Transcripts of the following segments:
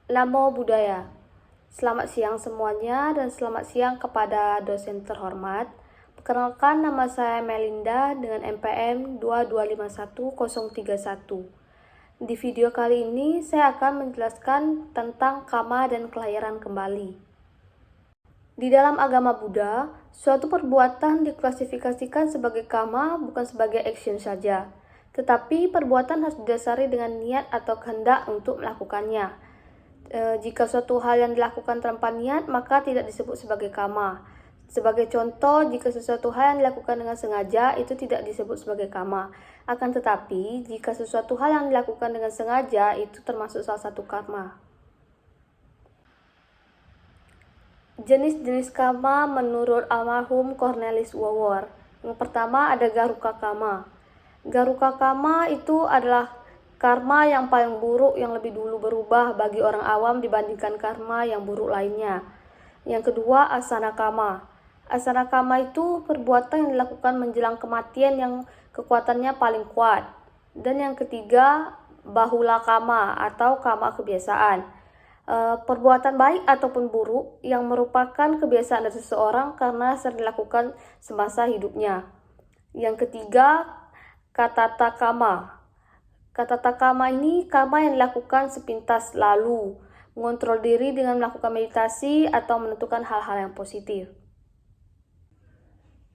Namo Buddhaya. Selamat siang semuanya dan selamat siang kepada dosen terhormat. Perkenalkan, nama saya Melinda dengan NPM 2251031. Di video kali ini saya akan menjelaskan tentang karma dan kelahiran kembali. Di dalam agama Buddha, suatu perbuatan diklasifikasikan sebagai karma bukan sebagai action saja, tetapi perbuatan harus didasari dengan niat atau kehendak untuk melakukannya. Jika suatu hal yang dilakukan tanpa niat, maka tidak disebut sebagai karma. Sebagai contoh, jika sesuatu hal yang dilakukan dengan sengaja, itu tidak disebut sebagai karma. Akan tetapi, jika sesuatu hal yang dilakukan dengan sengaja, itu termasuk salah satu karma. Jenis-jenis karma menurut almarhum Cornelis Woolworth. Yang pertama ada Garuka karma. Garuka karma itu adalah karma yang paling buruk yang lebih dulu berubah bagi orang awam dibandingkan karma yang buruk lainnya. Yang kedua, asana karma. Asana karma itu perbuatan yang dilakukan menjelang kematian yang kekuatannya paling kuat. Dan yang ketiga, bahula karma atau karma kebiasaan. Perbuatan baik ataupun buruk yang merupakan kebiasaan dari seseorang karena sering dilakukan semasa hidupnya. Yang ketiga, katata karma. Katata karma ini karma yang dilakukan sepintas lalu, mengontrol diri dengan melakukan meditasi atau menentukan hal-hal yang positif.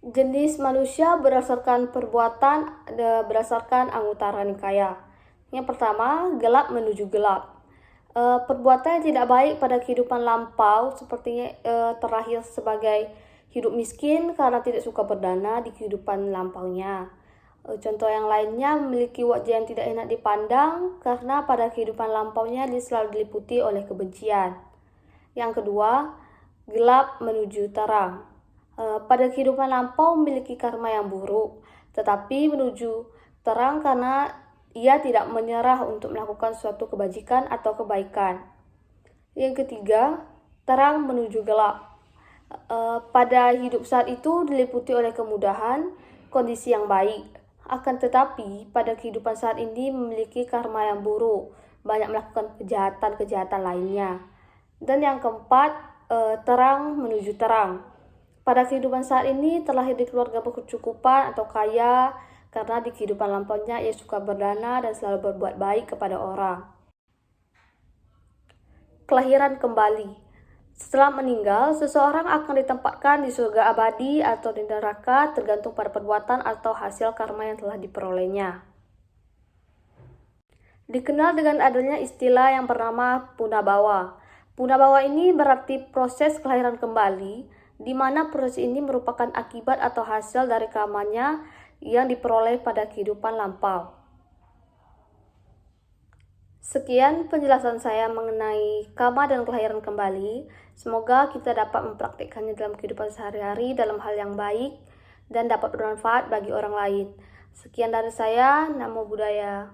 Jenis manusia berdasarkan perbuatan berdasarkan Anguttara Nikaya. Yang pertama, gelap menuju gelap. Perbuatan yang tidak baik pada kehidupan lampau sepertinya terakhir sebagai hidup miskin karena tidak suka berdana di kehidupan lampaunya. Contoh yang lainnya, memiliki wajah yang tidak enak dipandang karena pada kehidupan lampaunya dia selalu diliputi oleh kebencian. Yang kedua, gelap menuju terang. Pada kehidupan lampau memiliki karma yang buruk, tetapi menuju terang karena ia tidak menyerah untuk melakukan suatu kebajikan atau kebaikan. Yang ketiga, terang menuju gelap. Pada hidup saat itu diliputi oleh kemudahan, kondisi yang baik. Akan tetapi, pada kehidupan saat ini memiliki karma yang buruk, banyak melakukan kejahatan-kejahatan lainnya. Dan yang keempat, terang menuju terang. Pada kehidupan saat ini terlahir di keluarga berkecukupan atau kaya, karena di kehidupan lampaunya ia suka berdana dan selalu berbuat baik kepada orang. Kelahiran kembali. Setelah meninggal, seseorang akan ditempatkan di surga abadi atau di neraka tergantung pada perbuatan atau hasil karma yang telah diperolehnya. Dikenal dengan adanya istilah yang bernama Punabawa. Punabawa ini berarti proses kelahiran kembali, di mana proses ini merupakan akibat atau hasil dari karmanya yang diperoleh pada kehidupan lampau. Sekian penjelasan saya mengenai karma dan kelahiran kembali. Semoga kita dapat mempraktikkannya dalam kehidupan sehari-hari dalam hal yang baik dan dapat bermanfaat bagi orang lain. Sekian dari saya, Namo Buddhaya.